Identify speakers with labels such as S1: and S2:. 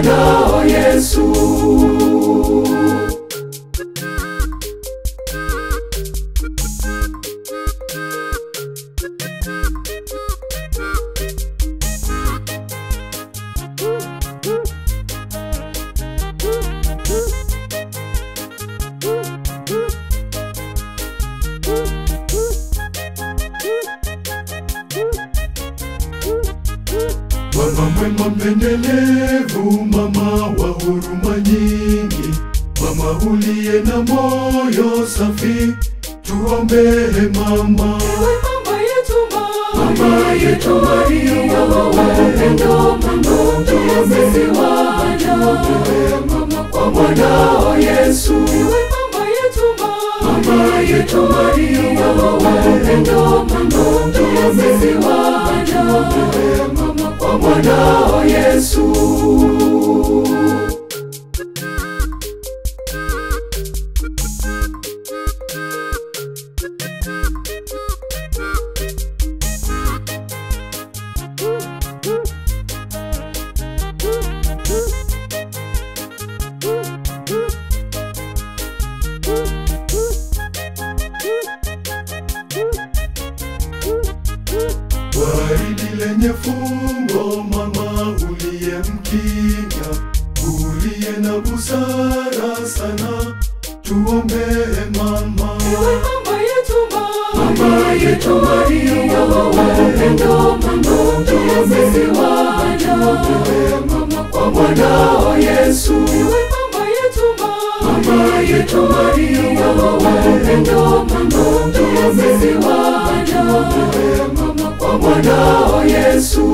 S1: mwanao Yesu.
S2: Mama mwema mpendelevu, mama wa huruma nyingi, mama uliye na moyo safi, tuombee mama.
S1: Mama yetu Maria wa upendo, mama mpenzi wana, mama kwa mwanao Yesu. Mama yetu Maria wa upendo, mama mpenzi wana, mama kwa mwanao Yesu.
S2: Waridi lenye fumbo, mama uliye mkimya, uliye na busara sana, tuombee mama.
S1: Mama yetu Maria wa upendo, mama mpenzi wana, mama kwa mwanao Yesu. Mama yetu Maria wa upendo, mama mpenzi wana, mama kwa mwanao Yesu.